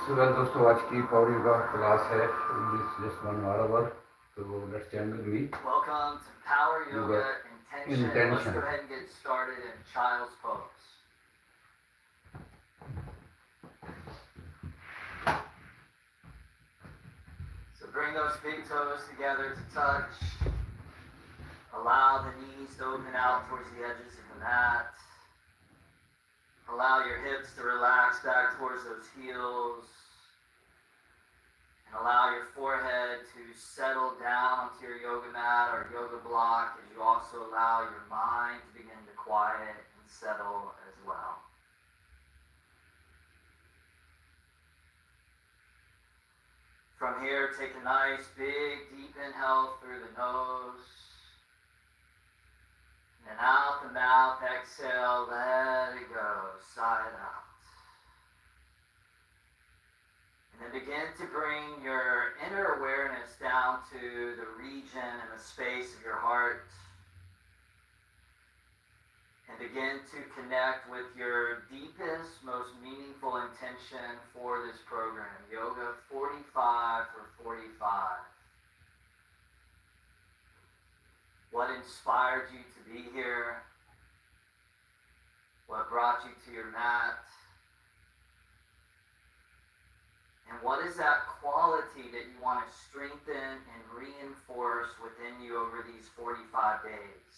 So well दोस्तों आज की पौड़ी का क्लास है इंग्लिश जस्ट 1 hour तो let's join with me. Welcome to Power Yoga Intention. Let's Intention. go ahead and get started in Child's Pose. So bring those big toes together to touch. Allow the knees to open out towards the edges of the mat. Allow your hips to relax back towards those heels. And allow your forehead to settle down onto your yoga mat or yoga block as you also allow your mind to begin to quiet and settle as well. From here, take a nice big deep inhale through the nose. And out the mouth, exhale, let it go, sigh it out. And then begin to bring your inner awareness down to the region and the space of your heart. And begin to connect with your deepest, most meaningful intention for this program. Yoga 45 for 45. What inspired you to be here? What brought you to your mat? And what is that quality that you want to strengthen and reinforce within you over these 45 days?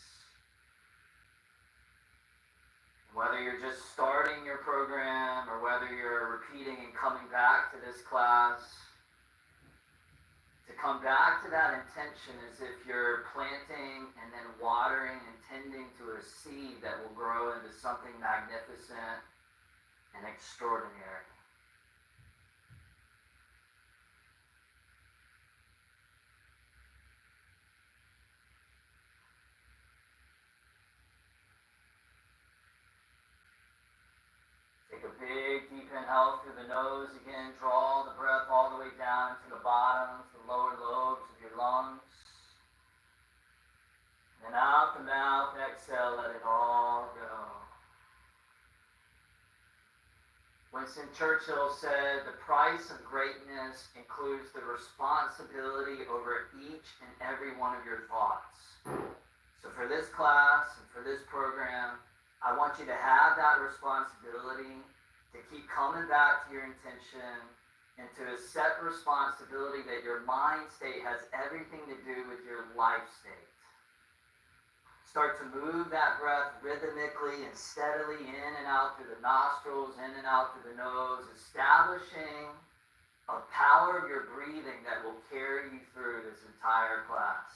Whether you're just starting your program or whether you're repeating and coming back to this class, to come back to that intention as if you're planting and then watering and tending to a seed that will grow into something magnificent and extraordinary. Take a big deep inhale through the nose again. Draw the breath all the way down into the bottoms, the lower lobes of your lungs. And out the mouth, exhale, let it all go. Winston Churchill said, the price of greatness includes the responsibility over each and every one of your thoughts. So for this class and for this program, I want you to have that responsibility to keep coming back to your intention and to a set responsibility that your mind state has everything to do with your life state. Start to move that breath rhythmically and steadily in and out through the nostrils, in and out through the nose, establishing a power of your breathing that will carry you through this entire class.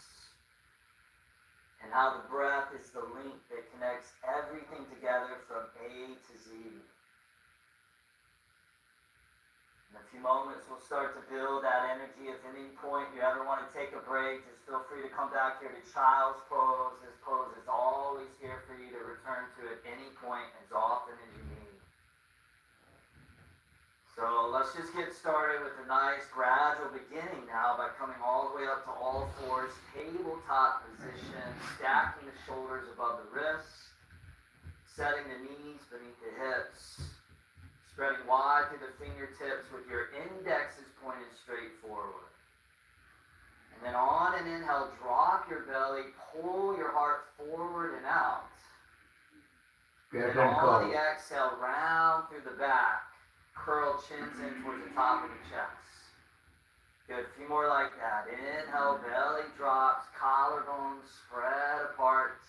And how the breath is the link that connects everything together from A to Z. In a few moments, we'll start to build that energy. If at any point you ever want to take a break, just feel free to come back here to Child's Pose. This pose is always here for you to return to at any point as often as you need. So let's just get started with a nice gradual beginning now by coming all the way up to all fours, tabletop position, stacking the shoulders above the wrists, setting the knees beneath the hips, spreading wide through the fingertips with your indexes pointed straight forward. And then on an inhale, drop your belly, pull your heart forward and out. And on the exhale, round through the back. Curl chins in towards the top of the chest. Good, a few more like that. Inhale, belly drops, collarbones spread apart.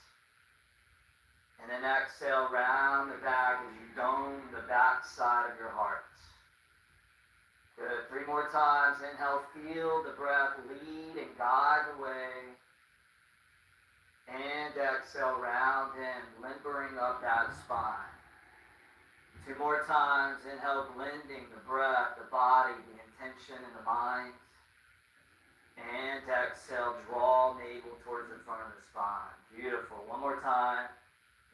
And then exhale, round the back as you dome the back side of your heart. Good, 3 more times. Inhale, feel the breath lead and guide the way. And exhale, round in, limbering up that spine. 2 more times. Inhale, blending the breath, the body, the intention, and the mind. And exhale, draw navel towards the front of the spine. Beautiful. 1 more time.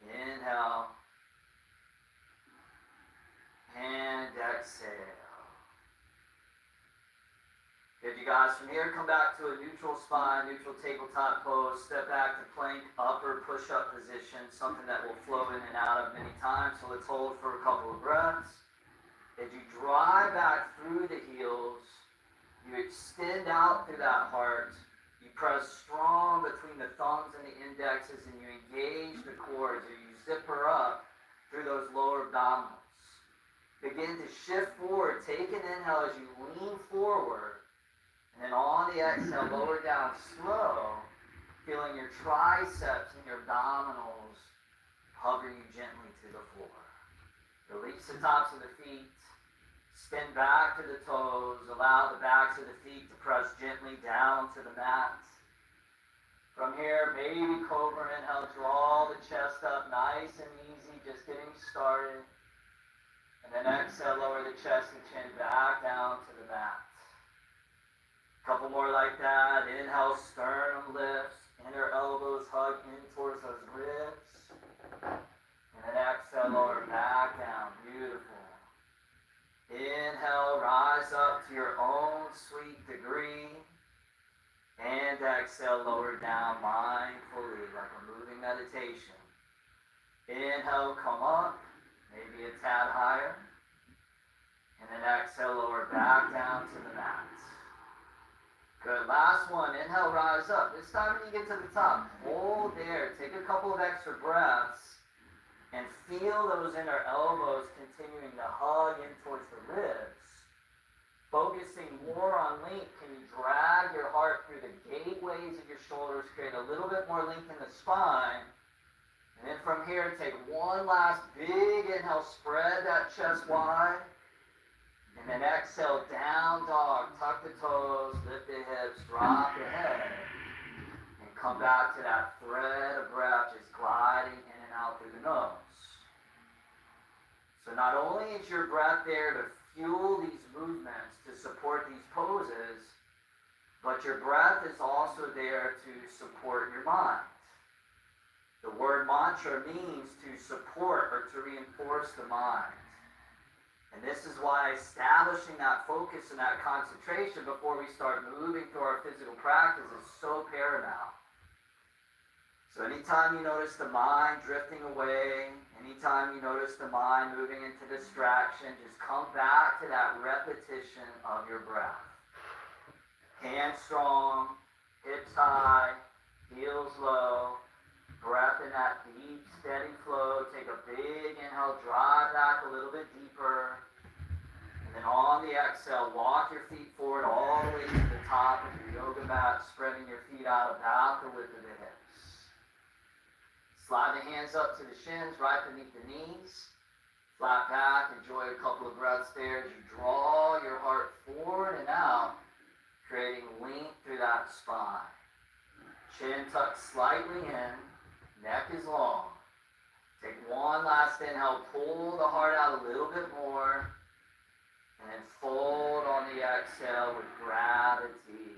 Inhale. And exhale. Good, you guys. From here, come back to a neutral spine, neutral tabletop pose. Step back to plank, upper push-up position, something that will flow in and out of many times. So let's hold for a couple of breaths. As you drive back through the heels, you extend out through that heart. You press strong between the thumbs and the indexes, and you engage the cords, or you zip her up through those lower abdominals. Begin to shift forward. Take an inhale as you lean forward, and then on the exhale, lower down slow, feeling your triceps and your abdominals hover you gently to the floor. Release the tops of the feet. Spin back to the toes. Allow the backs of the feet to press gently down to the mat. From here, baby cobra inhale, draw the chest up nice and easy, just getting started. And then exhale, lower the chest and chin back down to the mat. Couple more like that. Inhale, sternum lifts, inner elbows hug in towards those ribs. And then exhale, lower back down. Beautiful. Inhale, rise up to your own sweet degree. And exhale, lower down mindfully, like a moving meditation. Inhale, come up, maybe a tad higher. And then exhale, lower back down to the mat. Good. Last one. Inhale, rise up. This time when you get to the top, hold there. Take a couple of extra breaths. And feel those inner elbows continuing to hug in towards the ribs. Focusing more on length, can you drag your heart through the gateways of your shoulders, create a little bit more length in the spine. And then from here, take one last big inhale, spread that chest wide. And then exhale, down dog, tuck the toes, lift the hips, drop the head. And come back to that thread of breath, just gliding in and out through the nose. So not only is your breath there to fuel these movements, to support these poses, but your breath is also there to support your mind. The word mantra means to support or to reinforce the mind. And this is why establishing that focus and that concentration before we start moving through our physical practice is so paramount. So anytime you notice the mind drifting away, anytime you notice the mind moving into distraction, just come back to that repetition of your breath. Hands strong, hips high, heels low, breath in that deep, steady flow. Take a big inhale, drive back a little bit deeper. And then on the exhale, walk your feet forward all the way to the top of your yoga mat, spreading your feet out about the width of the hips. Slide the hands up to the shins, right beneath the knees. Flat back, enjoy a couple of breaths there as you draw your heart forward and out, creating length through that spine. Chin tucked slightly in, neck is long. Take one last inhale, pull the heart out a little bit more, and then fold on the exhale with gravity.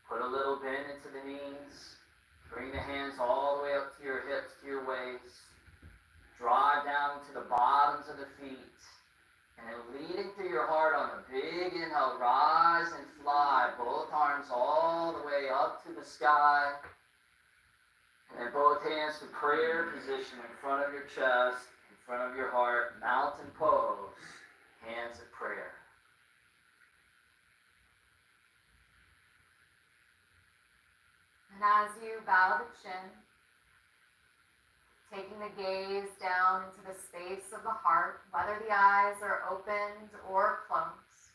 Put a little bend into the knees. Bring the hands all the way up to your hips, to your waist. Drive down to the bottoms of the feet. And then leading through your heart on a big inhale, rise and fly. Both arms all the way up to the sky. And then both hands to prayer position in front of your chest, in front of your heart. Mountain pose, hands of prayer. And as you bow the chin, taking the gaze down into the space of the heart, whether the eyes are opened or closed,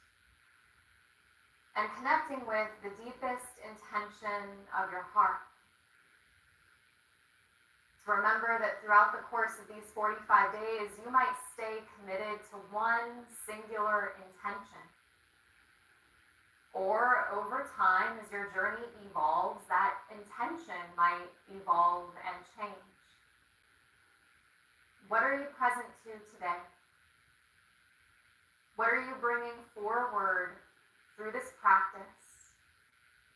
and connecting with the deepest intention of your heart. To remember that throughout the course of these 45 days, you might stay committed to one singular intention. Or over time, as your journey evolves, that intention might evolve and change. What are you present to today? What are you bringing forward through this practice?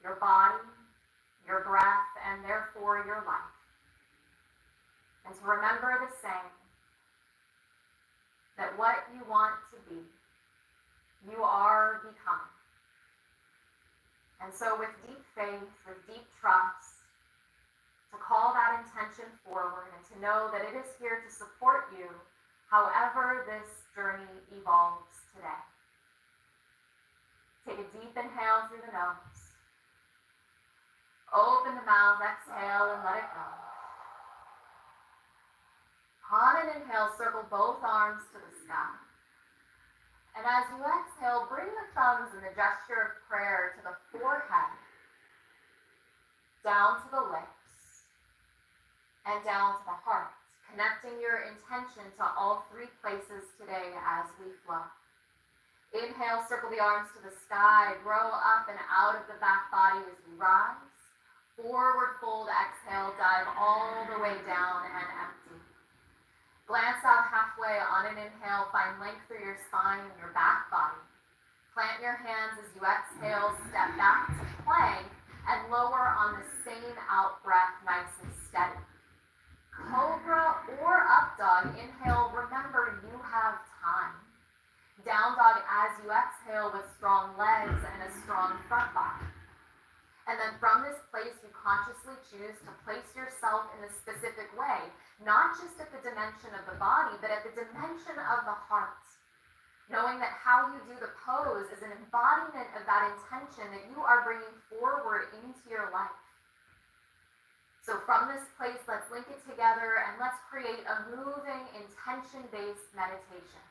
Your body, your breath, and therefore your life. And to remember the saying that what you want to be, you are becoming. And so with deep faith, with deep trust, to call that intention forward and to know that it is here to support you however this journey evolves today. Take a deep inhale through the nose. Open the mouth, exhale, and let it go. On an inhale, circle both arms to the sky. And as you exhale, bring the thumbs in the gesture of prayer to the forehead, down to the lips, and down to the heart, connecting your intention to all three places today as we flow. Inhale, circle the arms to the sky, grow up and out of the back body as you rise. Forward fold, exhale, dive all the way down and empty. Glance out halfway on an inhale, find length through your spine and your back body. Plant your hands as you exhale, step back to plank, and lower on the same out breath, nice and steady. Cobra or up dog, inhale, remember you have time. Down dog as you exhale with strong legs and a strong front body. And then from this place, you consciously choose to place yourself in a specific way, not just at the dimension of the body, but at the dimension of the heart. Knowing that how you do the pose is an embodiment of that intention that you are bringing forward into your life. So from this place, let's link it together and let's create a moving, intention-based meditation.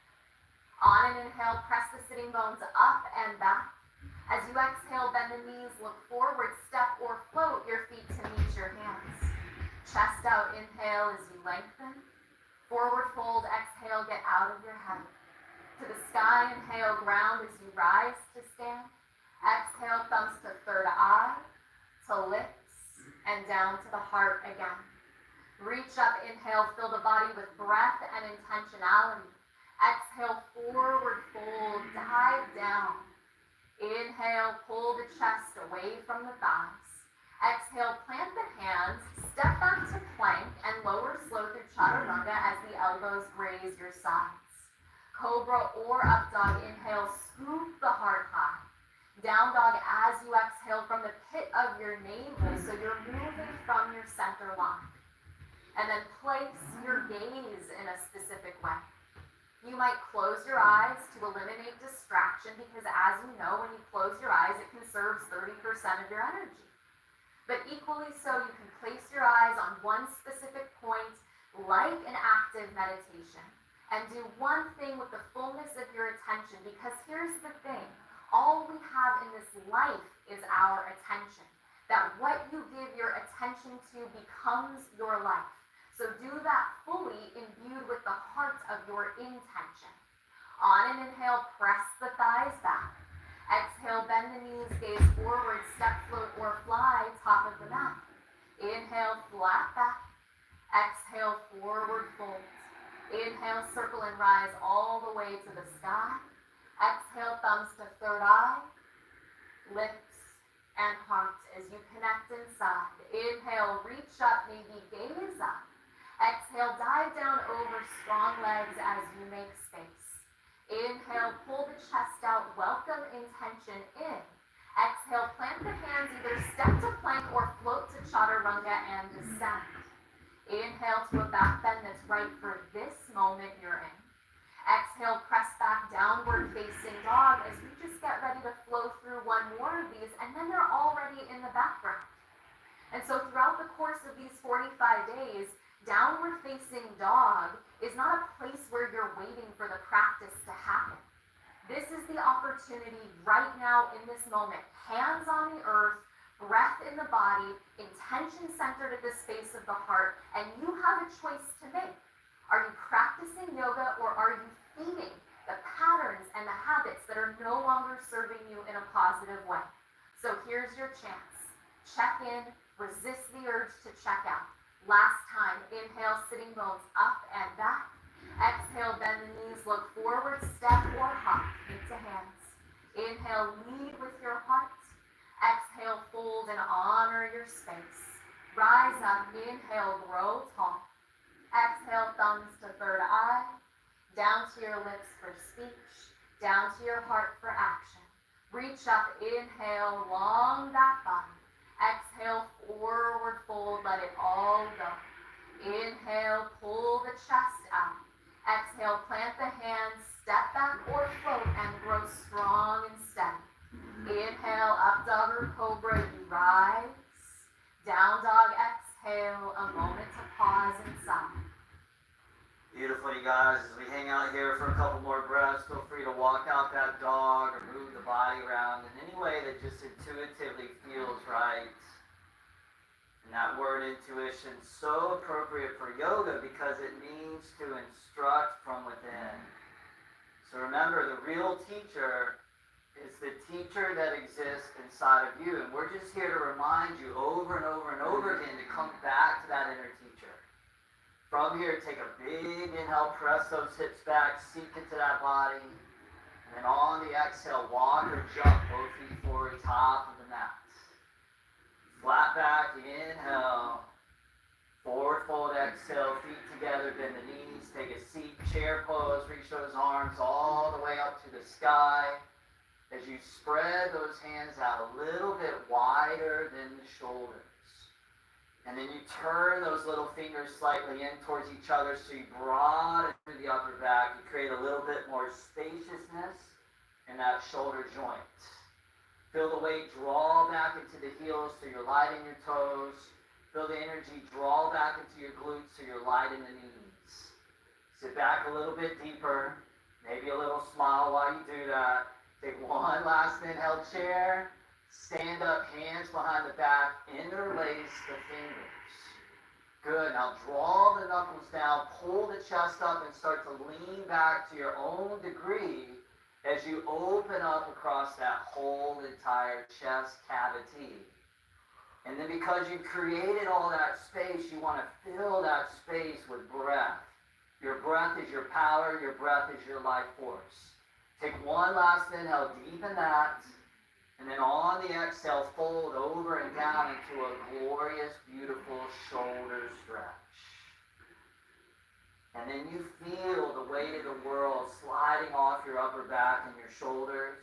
On an inhale, press the sitting bones up and back. As you exhale, bend the knees, look forward, step or float your feet to meet your hands. Chest out, inhale as you lengthen. Forward fold, exhale, get out of your head. To the sky, inhale, ground as you rise to stand. Exhale, thumbs to third eye, to lips, and down to the heart again. Reach up, inhale, fill the body with breath and intentionality. Exhale, forward fold, dive down. Inhale, pull the chest away from the thighs. Exhale, plant the hands, step back to plank, and lower slow through chaturanga as the elbows graze your sides. Cobra or up dog, inhale, scoop the heart high. Down dog as you exhale from the pit of your navel, so you're moving from your center line. And then place your gaze in a specific way. You might close your eyes to eliminate distraction because, as you know, when you close your eyes, it conserves 30% of your energy. But equally so, you can place your eyes on one specific point like an active meditation and do one thing with the fullness of your attention, because here's the thing. All we have in this life is our attention. That what you give your attention to becomes your life. So do that fully imbued with the heart of your intention. On an inhale, press the thighs back. Exhale, bend the knees, gaze forward, step, float, or fly, top of the mat. Inhale, flat back. Exhale, forward fold. Inhale, circle and rise all the way to the sky. Exhale, thumbs to third eye, lips, and heart as you connect inside. Inhale, reach up, maybe gaze up. Exhale, dive down over strong legs as you make space. Inhale, pull the chest out, welcome intention in. Exhale, plant the hands, either step to plank or float to chaturanga and descend. Inhale to a back bend that's right for this moment you're in. Exhale, press back, downward facing dog as we just get ready to flow through one more of these, and then they're already in the background. And so throughout the course of these 45 days, downward facing dog is not a place where you're waiting for the practice to happen. This is the opportunity right now in this moment. Hands on the earth, breath in the body, intention centered at the space of the heart, and you have a choice to make. Are you practicing yoga, or are you feeding the patterns and the habits that are no longer serving you in a positive way? So here's your chance. Check in, resist the urge to check out. Last time, inhale, sitting bones up and back. Exhale, bend the knees, look forward, step or hop, feet to hands. Inhale, lead with your heart. Exhale, fold and honor your space. Rise up, inhale, grow tall. Exhale, thumbs to third eye. Down to your lips for speech. Down to your heart for action. Reach up, inhale, long back body. Exhale, forward fold, let it all go. Inhale, pull the chest out. Exhale, plant the hands, step back or float and grow strong and steady. Inhale, up dog or cobra, you rise. Down dog, exhale, a moment to pause inside. Beautiful, you guys. As we hang out here for a couple more breaths, feel free to walk out that dog or move the body around in any way that just intuitively feels right. And that word intuition, so appropriate for yoga because it means to instruct from within. So remember, the real teacher is the teacher that exists inside of you. And we're just here to remind you over and over and over again to come back to that inner teacher. From here, take a big inhale, press those hips back, sink into that body. And then on the exhale, walk or jump both feet forward, top of the mat. Flat back, inhale. Forward fold, exhale, feet together, bend the knees, take a seat, chair pose, reach those arms all the way up to the sky. As you spread those hands out a little bit wider than the shoulders. And then you turn those little fingers slightly in towards each other so you broaden through the upper back. You create a little bit more spaciousness in that shoulder joint. Feel the weight draw back into the heels so you're light in your toes. Feel the energy draw back into your glutes so you're light in the knees. Sit back a little bit deeper. Maybe a little smile while you do that. Take one last inhale, chair. Stand up, hands behind the back, interlace the fingers. Good, now draw the knuckles down, pull the chest up and start to lean back to your own degree as you open up across that whole entire chest cavity. And then because you created all that space, you want to fill that space with breath. Your breath is your power, your breath is your life force. Take one last inhale, deepen that. And then on the exhale, fold over and down into a glorious, beautiful shoulder stretch. And then you feel the weight of the world sliding off your upper back and your shoulders.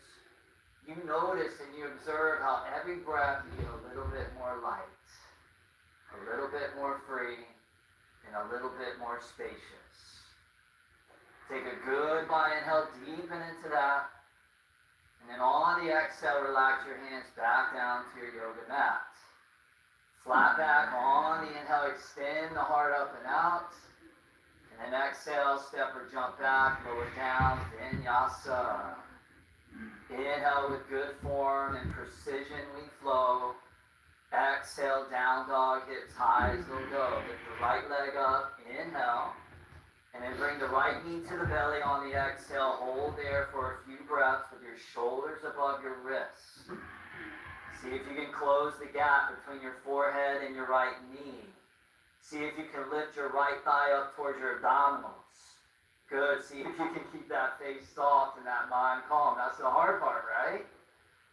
You notice and you observe how every breath you get a little bit more light, a little bit more free, and a little bit more spacious. Take a goodbye inhale, deepen into that. And then on the exhale, relax your hands back down to your yoga mat. Flat back on the inhale, extend the heart up and out. And then exhale, step or jump back, lower down, vinyasa. Inhale with good form and precision, we flow. Exhale, down dog, hips high as they'll go. Lift the right leg up, inhale. And then bring the right knee to the belly on the exhale. Hold there for a few breaths with your shoulders above your wrists. See if you can close the gap between your forehead and your right knee. See if you can lift your right thigh up towards your abdominals. Good. See if you can keep that face soft and that mind calm. That's the hard part, right?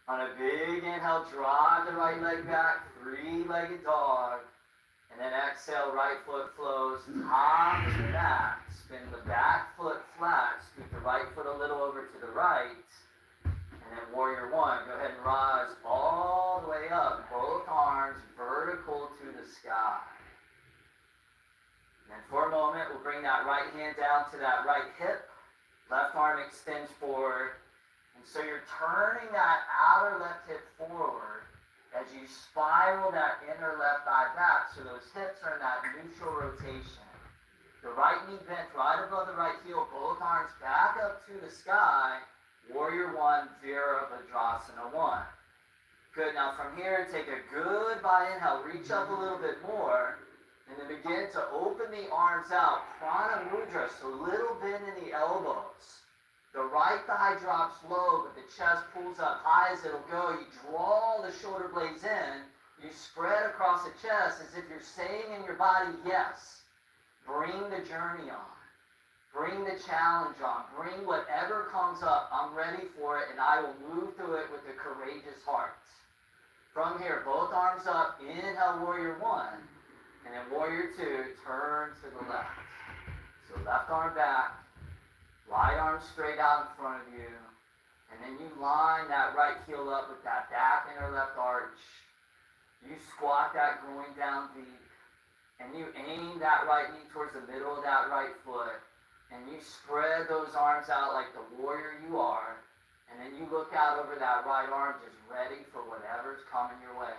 On a big inhale, drive the right leg back, three-legged dog. And then exhale, right foot flows top of the mat. Spin the back foot flat. Scoot the right foot a little over to the right. And then warrior one. Go ahead and rise all the way up. Both arms vertical to the sky. And then for a moment, we'll bring that right hand down to that right hip. Left arm extends forward. And so you're turning that outer left hip forward as you spiral that inner left thigh back, so those hips are in that neutral rotation. The right knee bent right above the right heel, both arms back up to the sky. Warrior one, Virabhadrasana one. Good, now from here, take a goodbye inhale, reach up a little bit more, and then begin to open the arms out. Prana mudra, so little bend in the elbows. The right thigh drops low, but the chest pulls up high as it'll go. You draw the shoulder blades in. You spread across the chest as if you're saying in your body, yes. Bring the journey on. Bring the challenge on. Bring whatever comes up. I'm ready for it, and I will move through it with a courageous heart. From here, both arms up. Inhale, warrior one. And then warrior two, turn to the left. So left arm back. Right arm straight out in front of you. And then you line that right heel up with that back inner left arch. You squat that groin down deep. And you aim that right knee towards the middle of that right foot. And you spread those arms out like the warrior you are, and then you look out over that right arm just ready for whatever's coming your way.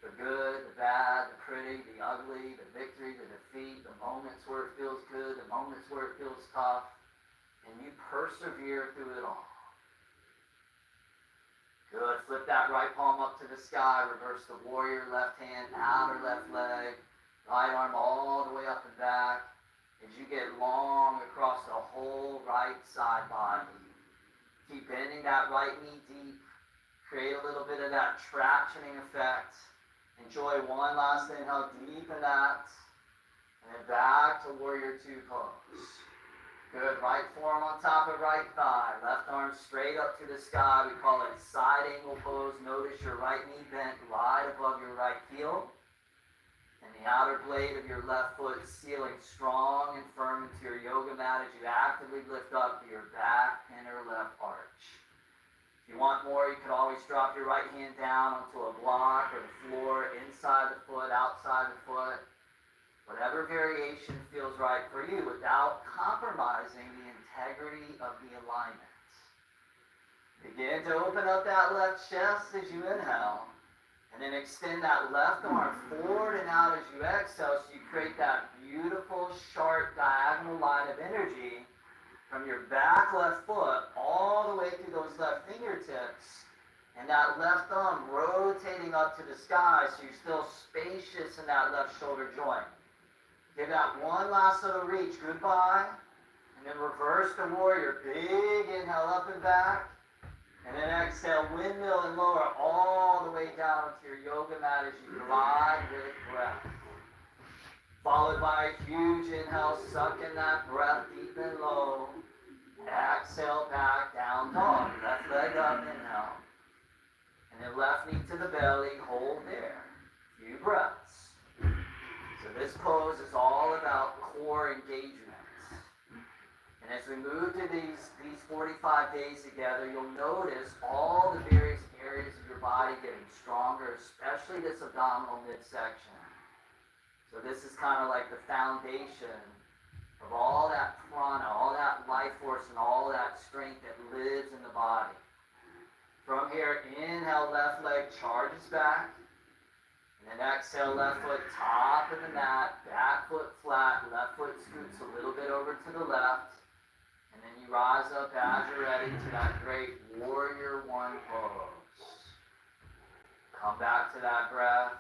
The good, the bad, the pretty, the ugly, the victory, the defeat, the moments where it feels good, the moments where it feels tough, and you persevere through it all. Good. Flip that right palm up to the sky, reverse the warrior, left hand, outer left leg, right arm all the way up and back as you get long across the whole right side body. Keep bending that right knee deep. Create a little bit of that tractioning effect. Enjoy one last inhale, deepen that. And then back to warrior two pose. Good. Right forearm on top of right thigh. Left arm straight up to the sky. We call it side angle pose. Notice your right knee bent right above your right heel. And the outer blade of your left foot sealing strong and firm into your yoga mat as you actively lift up your back inner left arch. If you want more, you could always drop your right hand down onto a block or the floor, inside the foot, outside the foot. Whatever variation feels right for you without compromising the integrity of the alignment. Begin to open up that left chest as you inhale. And then extend that left arm forward and out as you exhale so you create that beautiful, sharp, diagonal line of energy from your back left foot all the way through those left fingertips and that left thumb rotating up to the sky so you're still spacious in that left shoulder joint. Give that one last little reach. Goodbye. And then reverse the warrior. Big inhale up and back. And then exhale, windmill and lower all the way down to your yoga mat as you glide with breath. Followed by a huge inhale, suck in that breath deep and low. Exhale, back, down dog. Left leg up, inhale. And then left knee to the belly, hold there. Few breaths. So this pose is all about core engagement. And as we move to these 45 days together, you'll notice all the various areas of your body getting stronger, especially this abdominal midsection. So this is kind of like the foundation of all that prana, all that life force, and all that strength that lives in the body. From here, inhale, left leg charges back. And then exhale, left foot top of the mat, back foot flat, left foot scoots a little bit over to the left. And then you rise up as you're ready to that great warrior one pose. Come back to that breath.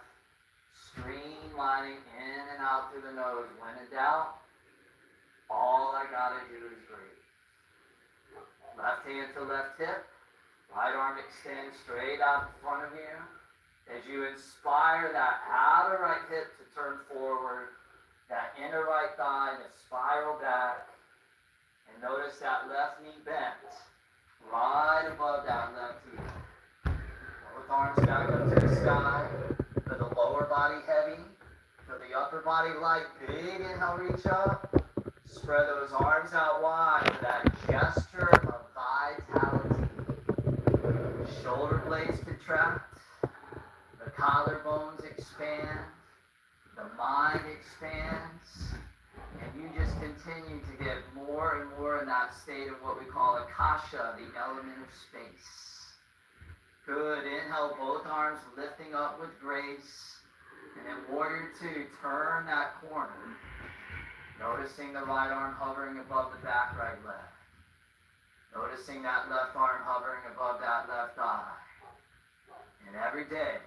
Streamlining in and out through the nose. When in doubt, all I gotta do is breathe. Left hand to left hip. Right arm extends straight out in front of you. As you inspire that outer right hip to turn forward, that inner right thigh to spiral back. And notice that left knee bent right above that left heel. Both arms back up to the sky. For the lower body heavy. For the upper body light. Big inhale, reach up. Spread those arms out wide for that gesture of vitality. Shoulder blades contract. The collarbones expand. The mind expands. And you just continue to get more and more in that state of what we call akasha, the element of space. Good. Inhale, both arms lifting up with grace. And then warrior two, turn that corner. Noticing the right arm hovering above the back right leg. Noticing that left arm hovering above that left thigh. And every day,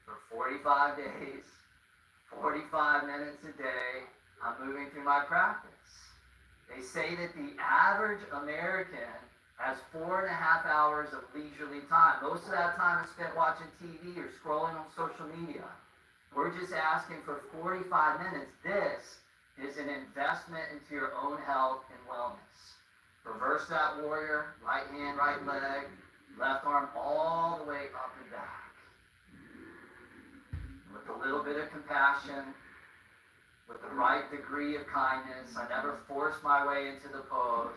for 45 days, 45 minutes a day, I'm moving through my practice. They say that the average American has 4.5 hours of leisurely time. Most of that time is spent watching TV or scrolling on social media. We're just asking for 45 minutes. This is an investment into your own health and wellness. Reverse that warrior, right hand, right leg, left arm all the way up and back. With a little bit of compassion, with the right degree of kindness. I never force my way into the pose.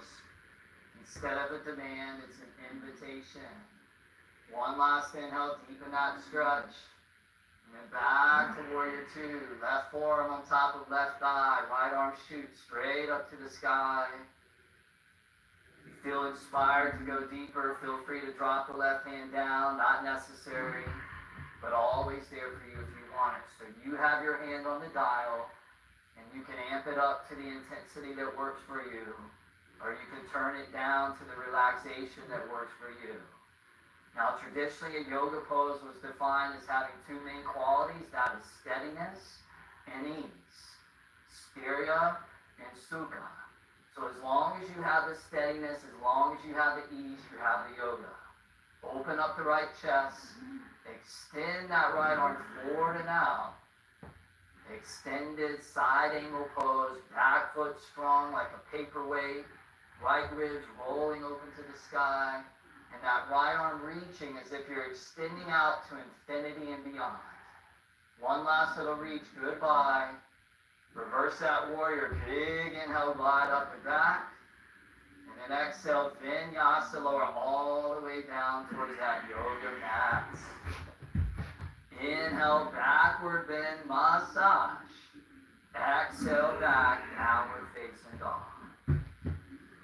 Instead of a demand, it's an invitation. One last inhale, deepen that stretch. And then back to warrior two. Left forearm on top of left thigh. Right arm shoots straight up to the sky. If you feel inspired to go deeper, feel free to drop the left hand down. Not necessary, but always there for you if you want it. So you have your hand on the dial, and you can amp it up to the intensity that works for you, or you can turn it down to the relaxation that works for you. Now, traditionally, a yoga pose was defined as having two main qualities, that is steadiness and ease, sthirya and sukha. So as long as you have the steadiness, as long as you have the ease, you have the yoga. Open up the right chest, extend that right arm forward and out. Extended side angle pose, back foot strong like a paperweight, right ribs rolling open to the sky, and that right arm reaching as if you're extending out to infinity and beyond. One last little reach, goodbye. Reverse that warrior, big inhale, glide up and back. And then exhale, vinyasa, lower all the way down towards that yoga mat. Inhale, backward bend, massage. Exhale, back, downward facing dog.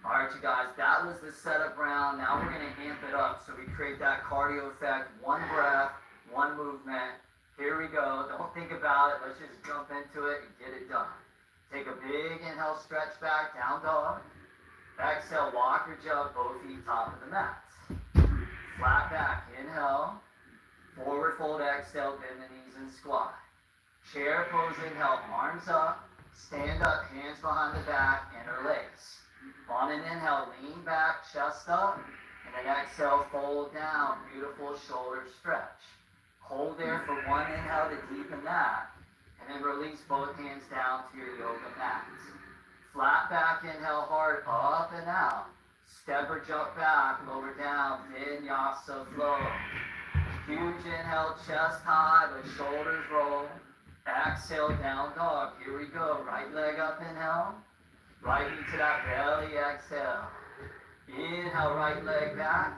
All right, you guys, that was the setup round. Now we're going to amp it up so we create that cardio effect. One breath, one movement. Here we go. Don't think about it. Let's just jump into it and get it done. Take a big inhale, stretch back, down dog. Exhale, walk or jump, both feet top of the mat. Flat back, inhale. Forward fold, exhale, bend the knees and squat. Chair pose, inhale, arms up. Stand up, hands behind the back, interlace. On an inhale, lean back, chest up. And then exhale, fold down, beautiful shoulder stretch. Hold there for one inhale to deepen that. And then release both hands down to your yoga mat. Flat back, inhale hard, up and out. Step or jump back, lower down, vinyasa flow. Huge inhale, chest high, but shoulders roll. Exhale, down dog. Here we go. Right leg up, inhale. Right knee to that belly, exhale. Inhale, right leg back.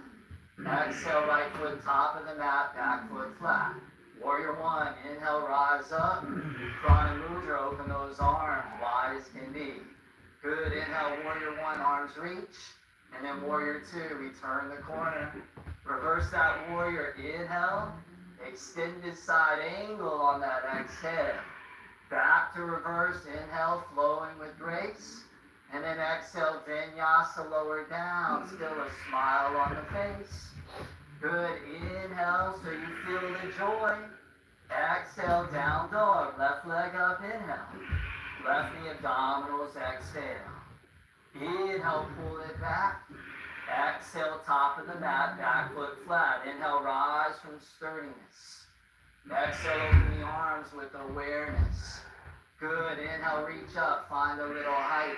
Exhale, right foot top of the mat, back foot flat. Warrior one, inhale, rise up. Tranum mudra, open those arms, wide as can be. Good, inhale, warrior one, arms reach. And then warrior two, we turn the corner. Reverse that warrior, inhale. Extended side angle on that exhale. Back to reverse, inhale, flowing with grace. And then exhale, vinyasa, lower down. Still a smile on the face. Good, inhale, so you feel the joy. Exhale, down dog, left leg up, inhale. Left knee abdominals, exhale. Inhale, pull it back. Exhale, top of the mat, back foot flat. Inhale, rise from sturdiness. Exhale, open the arms with awareness. Good, inhale, reach up, find a little height.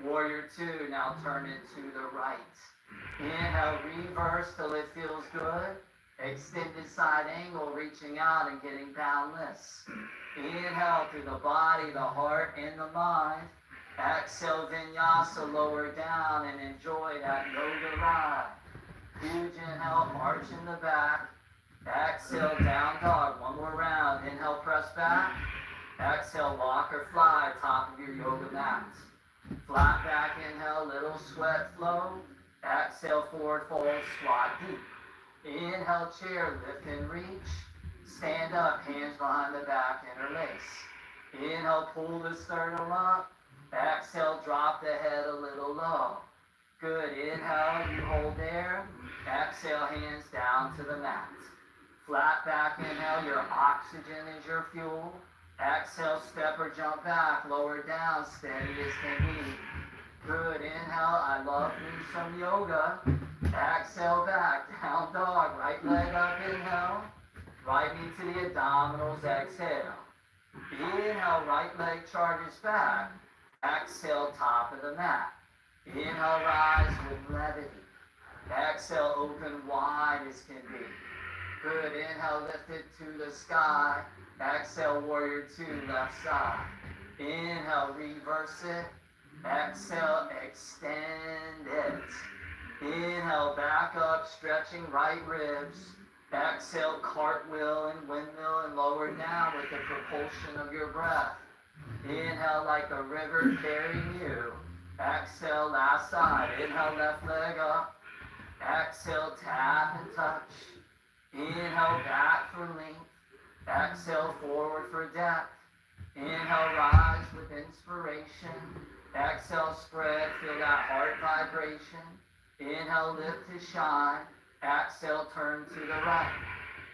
Warrior two, now turn it to the right. Inhale, reverse till it feels good. Extended side angle, reaching out and getting boundless. Inhale through the body, the heart, and the mind. Exhale, vinyasa, lower down and enjoy that yoga ride. Huge inhale, arch in the back. Exhale, down dog, one more round. Inhale, press back. Exhale, walk or fly, top of your yoga mat. Flat back, inhale, little sweat flow. Exhale, forward fold, squat deep. Inhale, chair, lift and reach. Stand up, hands behind the back, interlace. Inhale, pull the sternum up. Exhale, drop the head a little low. Good, inhale, you hold there. Exhale, hands down to the mat. Flat back, inhale, your oxygen is your fuel. Exhale, step or jump back, lower down, steady as can be. Good, inhale, I love me some yoga. Exhale, back, down dog, right leg up, inhale. Right knee to the abdominals, exhale. Inhale, right leg charges back. Exhale, top of the mat. Inhale, rise with levity. Exhale, open wide as can be. Good, inhale, lift it to the sky. Exhale, warrior two, left side. Inhale, reverse it. Exhale, extend it. Inhale, back up, stretching right ribs. Exhale, cartwheel and windmill and lower down with the propulsion of your breath. Inhale like a river carrying you. Exhale, last side. Inhale, left leg up. Exhale, tap and touch. Inhale, back for length. Exhale, forward for depth. Inhale, rise with inspiration. Exhale, spread, feel that heart vibration. Inhale, lift to shine. Exhale, turn to the right.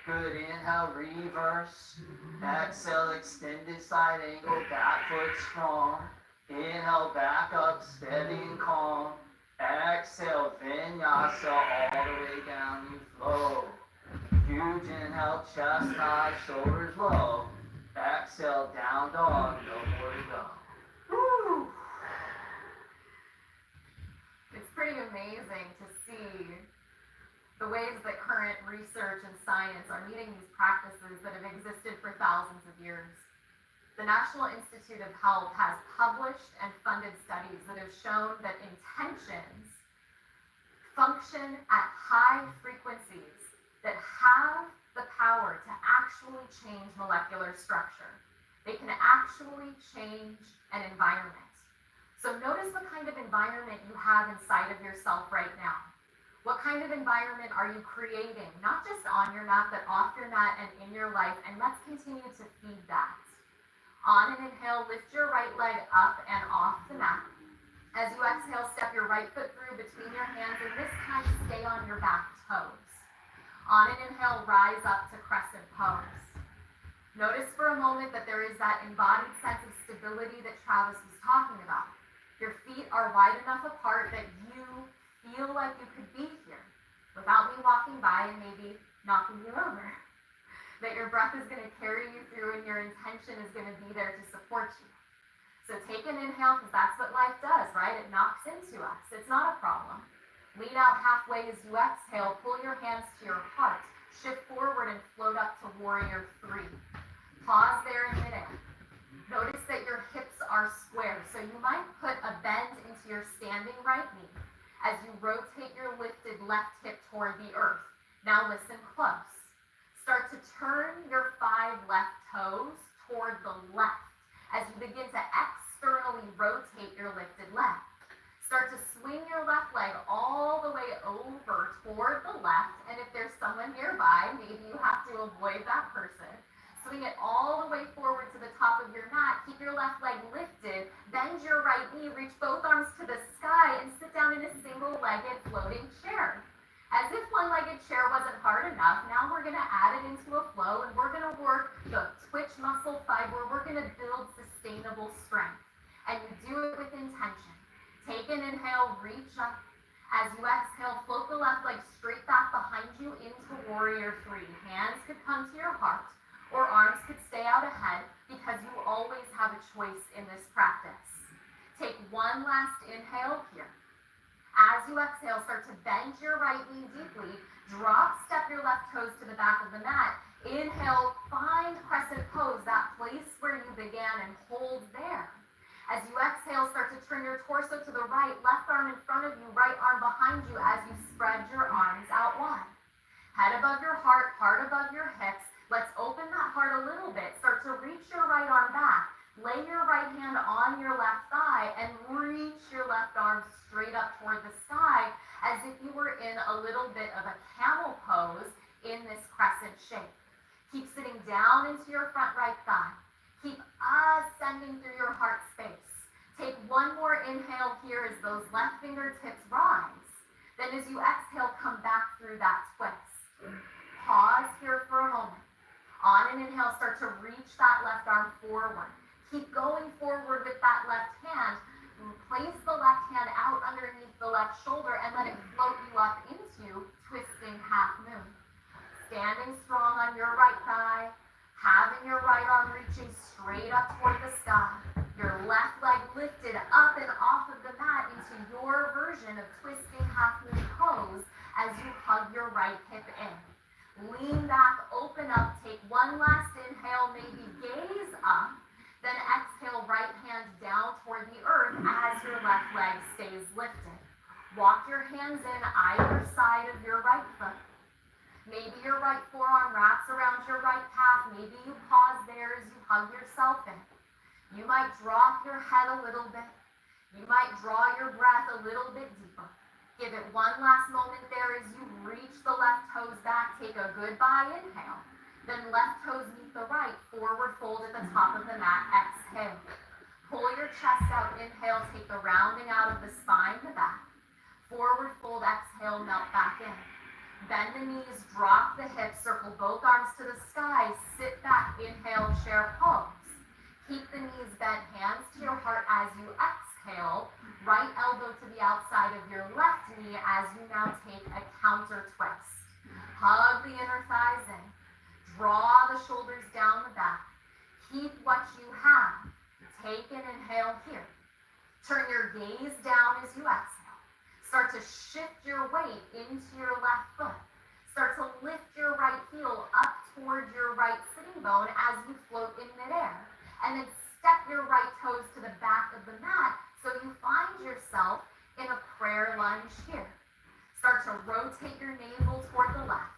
Good, inhale, reverse. Exhale, extended side angle, back foot strong. Inhale, back up, steady and calm. Exhale, vinyasa, all the way down, you flow. Huge inhale, chest high, shoulders low. Exhale, down dog, no more to go. Woo! It's pretty amazing to see the ways that current research and science are meeting these practices that have existed for thousands of years. The National Institute of Health has published and funded studies that have shown that intentions function at high frequencies that have the power to actually change molecular structure. They can actually change an environment. So notice what kind of environment you have inside of yourself right now. What kind of environment are you creating, not just on your mat, but off your mat and in your life? And let's continue to feed that. On an inhale, lift your right leg up and off the mat. As you exhale, step your right foot through between your hands, and this time stay on your back toes. On an inhale, rise up to crescent pose. Notice for a moment that there is that embodied sense of stability that Travis was talking about. Your feet are wide enough apart that you feel like you could be here without me walking by and maybe knocking you over. That your breath is going to carry you through and your intention is going to be there to support you. So take an inhale, because that's what life does, right? It knocks into us. It's not a problem. Lean out halfway as you exhale. Pull your hands to your heart. Shift forward and float up to warrior 3. Pause there in midair. Notice that your hips are square. So you might put a bend into your standing right knee as you rotate your lifted left hip toward the earth. Now listen close. Start to turn your 5 left toes toward the left as you begin to externally rotate your lifted leg. Start to swing your left leg all the way over toward the left, and if there's someone nearby, maybe you have to avoid that person. Swing it all the way forward to the top of your mat. Keep your left leg lifted. Bend your right knee. Reach both arms to the sky and sit down in a single-legged floating chair. As if one-legged chair wasn't hard enough, now we're going to add it into a flow, and we're going to work the twitch muscle fiber. We're going to build sustainable strength. And you do it with intention. Take an inhale, reach up. As you exhale, float the left leg straight back behind you into warrior 3. Hands could come to your heart, or arms could stay out ahead, because you always have a choice in this practice. Take one last inhale here. As you exhale, start to bend your right knee deeply. Drop, step your left toes to the back of the mat. Inhale, find crescent pose, that place where you began, and hold there. As you exhale, start to turn your torso to the right, left arm in front of you, right arm behind you as you spread your arms out wide. Head above your heart above your hips. Let's open that heart a little bit. Start to reach your right arm back. Lay your right hand on your left thigh and reach your left arm straight up toward the sky as if you were in a little bit of a camel pose in this crescent shape. Keep sitting down into your front right thigh. Keep ascending through your heart space. Take one more inhale here as those left fingertips rise. Then as you exhale, come back through that twist. Pause here for a moment. On an inhale, start to reach that left arm forward. Keep going forward with that left hand. Place the left hand out underneath the left shoulder and let it float you up into twisting half moon. Standing strong on your right thigh, having your right arm reaching straight up toward the sky. Your left leg lifted up and off of the mat into your version of twisting half moon pose as you hug your right hip in. Lean back, open up, take one last inhale, maybe gaze up. Then exhale, right hand down toward the earth as your left leg stays lifted. Walk your hands in either side of your right foot. Maybe your right forearm wraps around your right calf. Maybe you pause there as you hug yourself in. You might drop your head a little bit. You might draw your breath a little bit deeper. Give it one last moment there as you reach the left toes back. Take a goodbye inhale. Then left toes meet the right. Forward fold at the top of the mat. Exhale. Pull your chest out. Inhale. Take the rounding out of the spine to back. Forward fold. Exhale. Melt back in. Bend the knees. Drop the hips. Circle both arms to the sky. Sit back. Inhale. Chair pose. Keep the knees bent, hands to your heart as you exhale. Right elbow to the outside of your left knee as you now take a counter twist. Hug the inner thighs in. Draw the shoulders down the back. Keep what you have. Take an inhale here. Turn your gaze down as you exhale. Start to shift your weight into your left foot. Start to lift your right heel up toward your right sitting bone as you float in midair. And then step your right toes to the back of the mat so you find yourself in a prayer lunge here. Start to rotate your navel toward the left.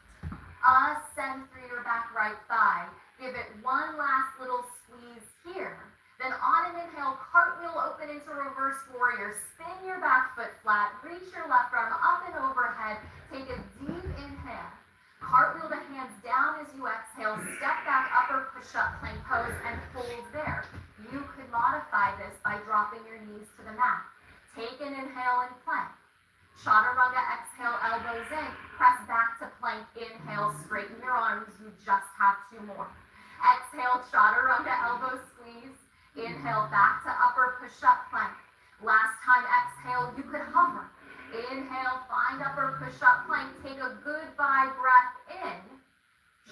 Ascend through your back right thigh. Give it one last little squeeze here. Then on an inhale, cartwheel open into reverse warrior. Spin your back foot flat. Reach your left arm up and overhead. Take a deep inhale. Cartwheel the hands down as you exhale. Step back, upper push-up plank pose, and fold there. You could modify this by dropping your knees to the mat. Take an inhale and plank. Chaturanga, exhale, elbows in. Press back to plank. Inhale, straighten your arms. You just have two more. Exhale, chaturanga, elbow squeeze. Inhale, back to upper push-up plank. Last time exhale, you could hover. Inhale, find upper push-up plank. Take a goodbye breath in.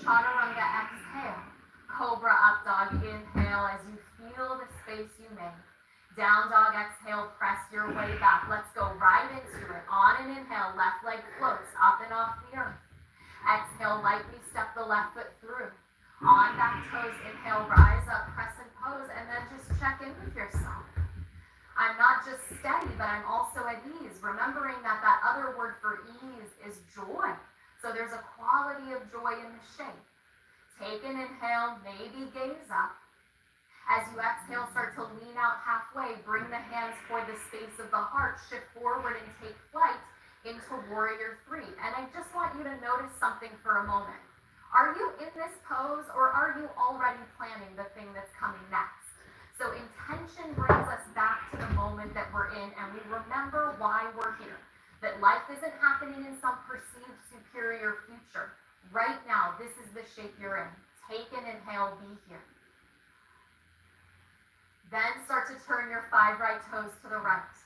Chaturanga, exhale. Cobra up dog, inhale as you feel the space you made. Down dog, exhale, press your way back. Let's go right into it. On an inhale, left leg floats up and off the earth. Exhale, lightly step the left foot through. On back toes, inhale, rise up, press and pose, and then just check in with yourself. I'm not just steady, but I'm also at ease, remembering that that other word for ease is joy. So there's a quality of joy in the shape. Take an inhale, maybe gaze up. As you exhale, start to lean out halfway. Bring the hands toward the space of the heart. Shift forward and take flight into warrior three. And I just want you to notice something for a moment. Are you in this pose, or are you already planning the thing that's coming next? So intention brings us back to the moment that we're in, and we remember why we're here. That life isn't happening in some perceived superior future. Right now, this is the shape you're in. Take an inhale, be here. Then start to turn your 5 right toes to the right.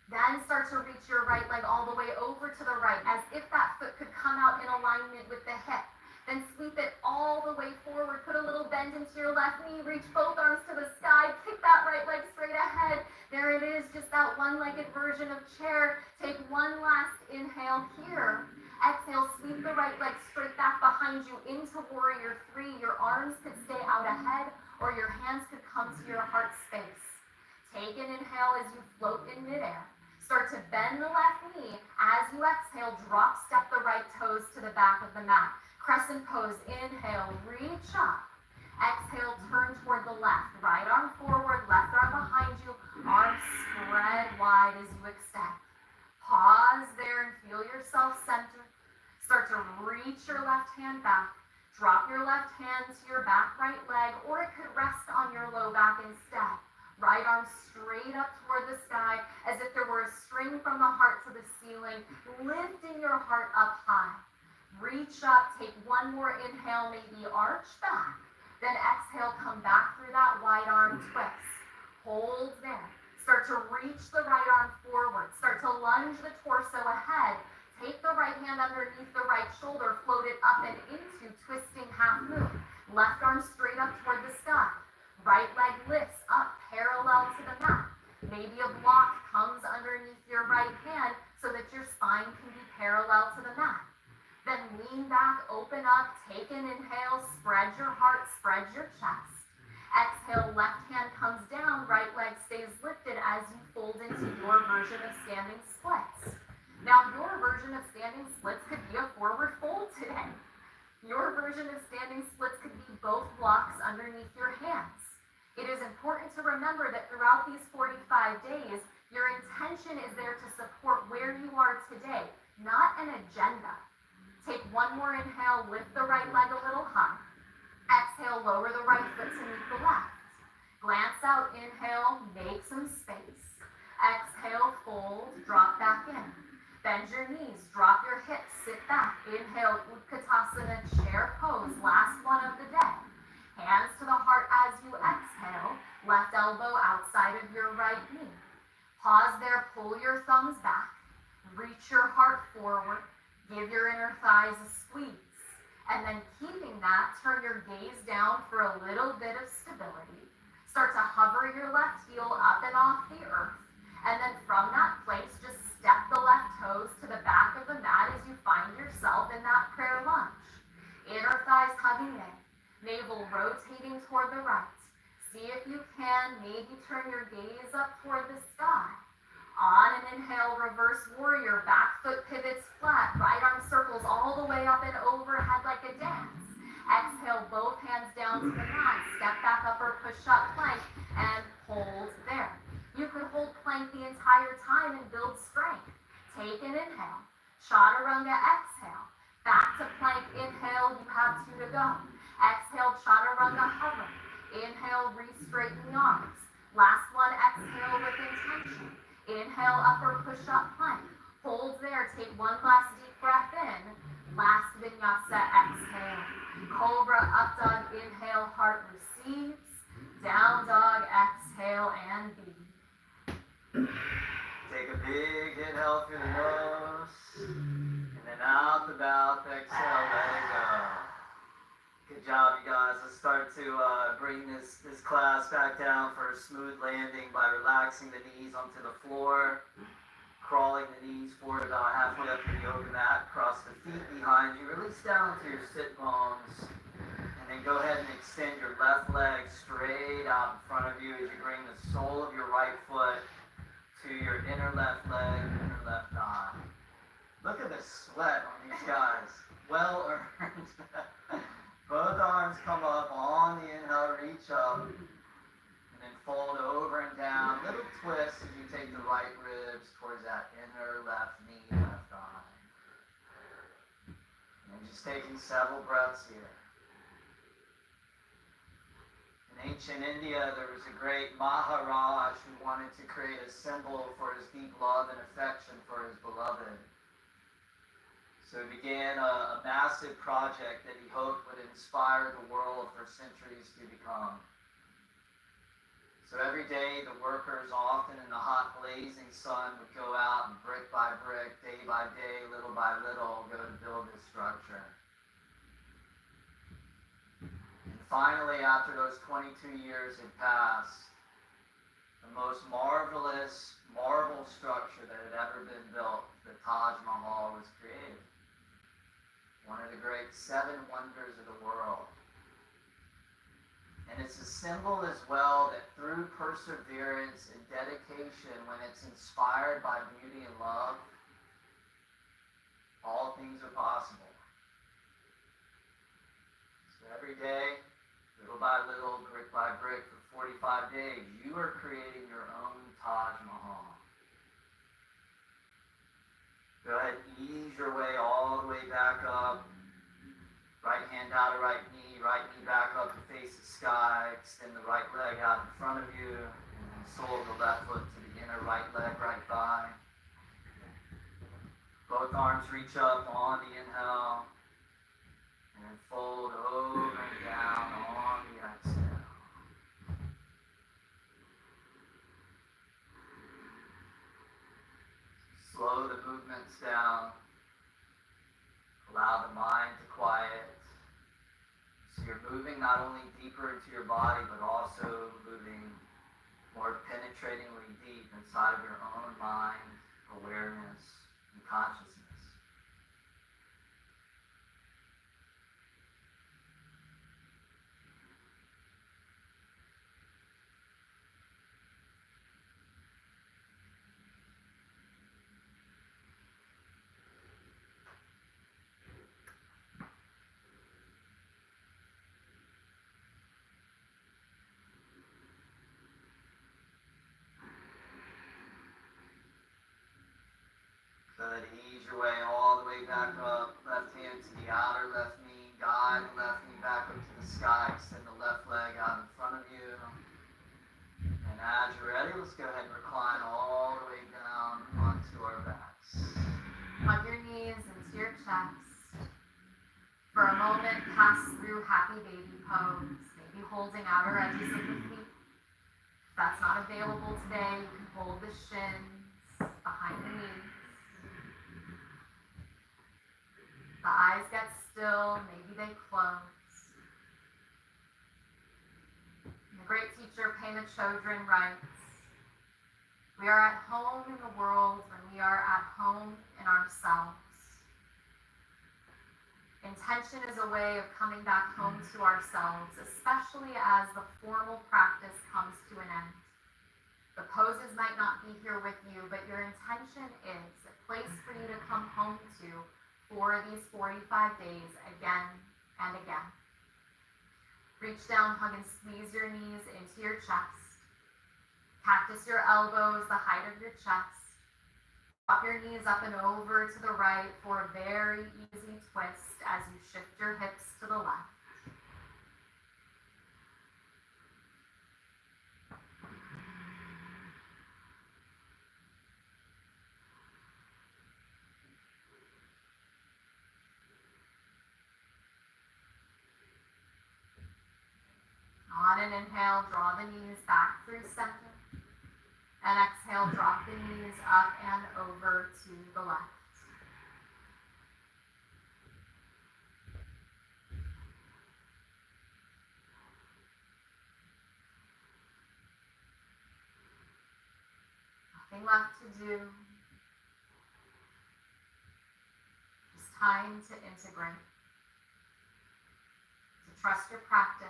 Then start to reach your right leg all the way over to the right, as if that foot could come out in alignment with the hip. Then sweep it all the way forward. Put a little bend into your left knee. Reach both arms to the sky. Kick that right leg straight ahead. There it is, just that one-legged version of chair. Take one last inhale here. Exhale, sweep the right leg straight back behind you into warrior three. Your arms could stay out ahead, or your hands could come to your heart space. Take an inhale as you float in midair. Start to bend the left knee. As you exhale, drop step the right toes to the back of the mat. Crescent pose, inhale, reach up. Exhale, turn toward the left. Right arm forward, left arm behind you. Arms spread wide as you extend. Pause there and feel yourself centered. Start to reach your left hand back. Drop your left hand to your back right leg, or it could rest on your low back instead. Right arm straight up toward the sky, as if there were a string from the heart to the ceiling, lifting your heart up high. Reach up, take one more inhale, maybe arch back. Then exhale, come back through that wide arm twist. Hold there. Start to reach the right arm forward. Start to lunge the torso ahead. Take the right hand underneath the right shoulder, float it up and into twisting half moon. Left arm straight up toward the sky. Right leg lifts up parallel to the mat. Maybe a block comes underneath your right hand so that your spine can be parallel to the mat. Then lean back, open up, take an inhale, spread your heart, spread your chest. Exhale, left hand comes down, right leg stays lifted as you fold into your version of standing splits. Now, your version version of standing splits could be a forward fold today. Your version of standing splits could be both blocks underneath your hands. It is important to remember that throughout these 45 days, your intention is there to support where you are today, not an agenda. Take one more inhale, lift the right leg a little high. Exhale, lower the right foot to meet the left. Glance out, inhale, make some space. Exhale, fold, drop back in. Bend your knees, drop your hips, sit back. Inhale, Utkatasana, chair pose, last one of the day. Hands to the heart as you exhale, left elbow outside of your right knee. Pause there, pull your thumbs back. Reach your heart forward, give your inner thighs a squeeze. And then keeping that, turn your gaze down for a little bit of stability. Start to hover your left heel up and off the earth. And then from that place, just step the left toes to the back of the mat as you find yourself in that prayer lunge. Inner thighs hugging in, navel rotating toward the right. See if you can maybe turn your gaze up toward the sky. On an inhale, reverse warrior, back foot pivots flat, right arm circles all the way up and overhead like a dance. Exhale, both hands down to the mat, step back up or push up plank, and hold there. You could hold plank the entire time and build strength. Take an inhale, chaturanga, exhale. Back to plank, inhale, you have 2 to go. Exhale, chaturanga, hover. Inhale, re-straighten the arms. Last one, exhale with intention. Inhale, upper push-up plank. Hold there, take one last deep breath in. Last vinyasa, exhale. Cobra, up dog, inhale, heart receives. Down dog, exhale, and be. Take a big inhale through the nose, and then out the mouth, exhale, let it go. Good job, you guys. Let's start to bring this class back down for a smooth landing by relaxing the knees onto the floor, crawling the knees forward about halfway up the yoga mat, cross the feet behind you, release down to your sit bones, and then go ahead and extend your left leg straight out in front of you as you bring the sole of your right foot to your inner left leg, inner left thigh. Look at the sweat on these guys. Well earned. Both arms come up on the inhale, reach up, and then fold over and down. Little twist as you take the right ribs towards that inner left knee, left thigh. And just taking several breaths here. In ancient India, there was a great Maharaj who wanted to create a symbol for his deep love and affection for his beloved. So he began a massive project that he hoped would inspire the world for centuries to become. So every day, the workers, often in the hot blazing sun, would go out and brick by brick, day by day, little by little, go to build this structure. Finally, after those 22 years had passed, the most marvelous marble structure that had ever been built, the Taj Mahal, was created. One of the great 7 wonders of the world. And it's a symbol as well that through perseverance and dedication, when it's inspired by beauty and love, all things are possible. So every day, little by little, brick by brick, for 45 days, you are creating your own Taj Mahal. Go ahead and ease your way all the way back up. Right hand out of right knee back up to face the sky. Extend the right leg out in front of you. And then sole of the left foot to the inner right leg, right thigh. Both arms reach up on the inhale. And then fold over and down on the exhale. Slow the movements down. Allow the mind to quiet. So you're moving not only deeper into your body, but also moving more penetratingly deep inside of your own mind, awareness, and consciousness. Good. Ease your way all the way back up. Left hand to the outer left knee. Guide the left knee back up to the sky. Extend the left leg out in front of you. And as you're ready, let's go ahead and recline all the way down onto our backs. Hug your knees into your chest. For a moment, pass through happy baby pose, maybe holding outer edges of the feet. If that's not available today, you can hold the shins behind the knees. The eyes get still, maybe they close. And the great teacher Pema Chodron writes, "We are at home in the world when we are at home in ourselves." Intention is a way of coming back home to ourselves, especially as the formal practice comes to an end. The poses might not be here with you, but your intention is a place for you to come home to for these 45 days again and again. Reach down, hug and squeeze your knees into your chest. Cactus your elbows the height of your chest. Drop your knees up and over to the right for a very easy twist as you shift your hips to the left. On an inhale, draw the knees back through center. And exhale, drop the knees up and over to the left. Nothing left to do. Just time to integrate. To trust your practice.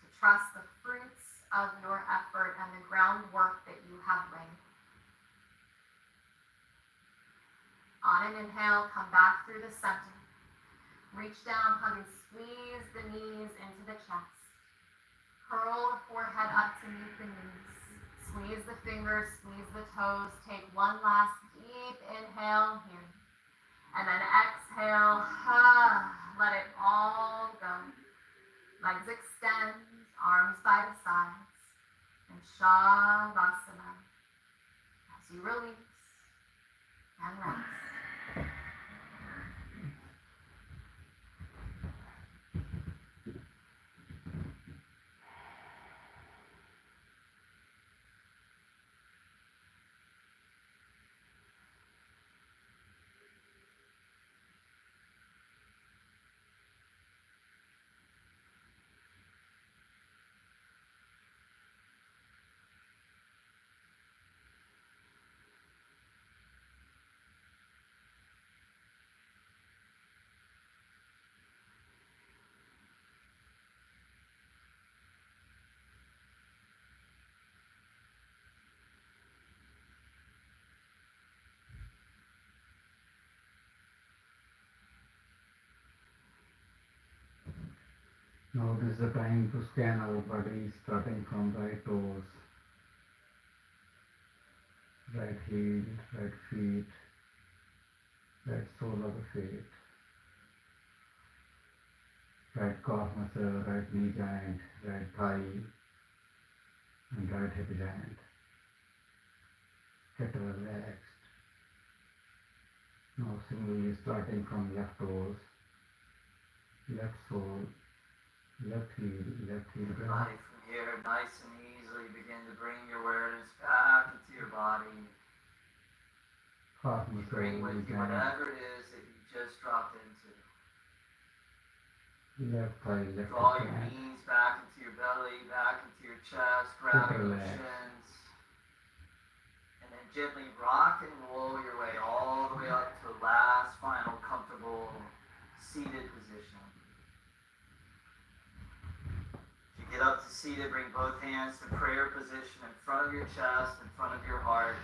To trust the fruits of your effort and the groundwork that you have laid. On an inhale, come back through the center. Reach down, hug and squeeze the knees into the chest. Curl the forehead up to meet the knees. Squeeze the fingers, squeeze the toes. Take one last deep inhale here. And then exhale, let it all go. Legs extend, arms by the sides, and Shavasana as you release and rest. Now this is the time to scan our body, starting from right toes, right heel, right feet, right sole of the feet, right calf muscle, right knee joint, right thigh, and right hip joint. Get relaxed. Now similarly starting from left toes, left sole, left heel back. Everybody from here, nice and easily begin to bring your awareness back into your body. Calf muscle, Bring with you joint, whatever it is that you just dropped into. left thigh, left Draw your joint. knees back into your belly, back into your chest, grab your relax. shins. And then gently rock and roll your way all the way up to the last final comfortable seated position. As you get up to seated, bring both hands to prayer position in front of your chest, in front of your heart.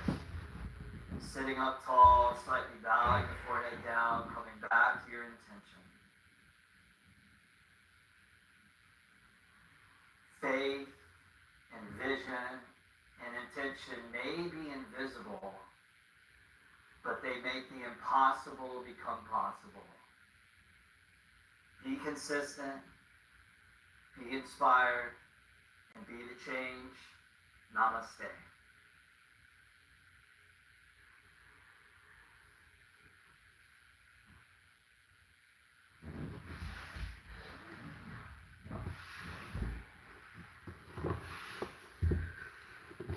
Sitting up tall, slightly bowing the forehead down, coming back to your intention. Faith and vision and intention may be invisible, but they make the impossible become possible. Be consistent, be inspired, and be the change. Namaste.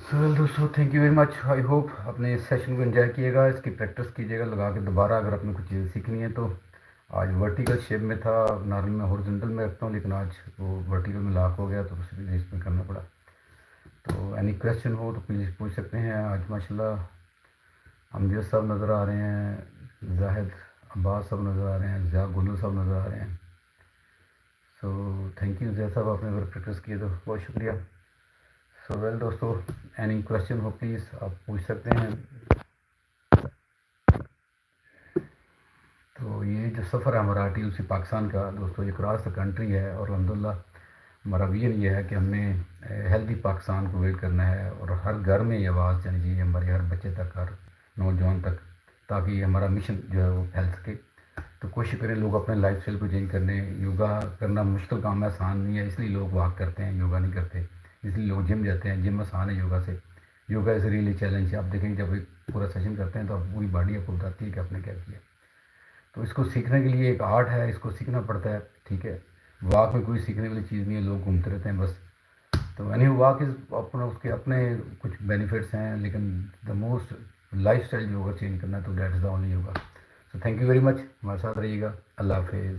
سو دوستوں thank you very much. I hope اپنے اس session کو enjoy کیے گا, اس کی practice کیجیے گا لگا کے دوبارہ. اگر آپ نے کچھ چیزیں سیکھنی ہے تو آج ورٹیکل شیپ میں تھا, نارمل میں ہورزنٹل میں رکھتا ہوں, لیکن آج وہ ورٹیکل میں لاک ہو گیا تو اس لیے اس میں کرنا پڑا. تو اینی کویشچن ہو تو پلیز پوچھ سکتے ہیں. آج ماشاء اللہ امجد صاحب نظر آ رہے ہیں, زاہد عباس صاحب نظر آ رہے ہیں, ضیاء گلو صاحب نظر آ رہے ہیں. سو تھینک یو ضیاء صاحب, آپ نے اگر پریکٹس کی تو بہت شکریہ. سو ویل دوستو, اینی کویشچن ہو پلیز آپ پوچھ سکتے ہیں. تو یہ جو سفر ہے ہمارا TWC پاکستان کا دوستو, یہ کراس دا کنٹری ہے, اور الحمدللہ ہمارا ویژن یہ ہے کہ ہم نے ہیلدی پاکستان کو بلڈ کرنا ہے, اور ہر گھر میں یہ آواز جانی چاہیے ہمارے ہر بچے تک, ہر نوجوان تک, تاکہ ہمارا مشن جو ہے وہ پھیل سکے. تو کوشش کریں لوگ اپنے لائف اسٹائل کو چینج کرنے. یوگا کرنا مشکل کام ہے, آسان نہیں ہے, اس لیے لوگ واک کرتے ہیں, یوگا نہیں کرتے. اس لیے لوگ جم جاتے ہیں, جم آسان ہے یوگا سے. یوگا از ریئلی چیلنج ہے. آپ دیکھیں گے جب ایک پورا سیشن کرتے ہیں تو آپ پوری باڈی آپ کو بتاتی ہے کہ آپ نے کیا کیا. تو اس کو سیکھنے کے لیے ایک آرٹ ہے, اس کو سیکھنا پڑتا ہے, ٹھیک ہے. واک میں کوئی سیکھنے والی چیز نہیں ہے, لوگ گھومتے رہتے ہیں بس. تو اینی واک از اپنا, اس کے اپنے کچھ بینیفٹس ہیں, لیکن دا موسٹ لائف اسٹائل جو ہوگا چینج کرنا ہے تو that is the only yoga. So thank you very much, ہمارے ساتھ رہیے گا. اللہ حافظ.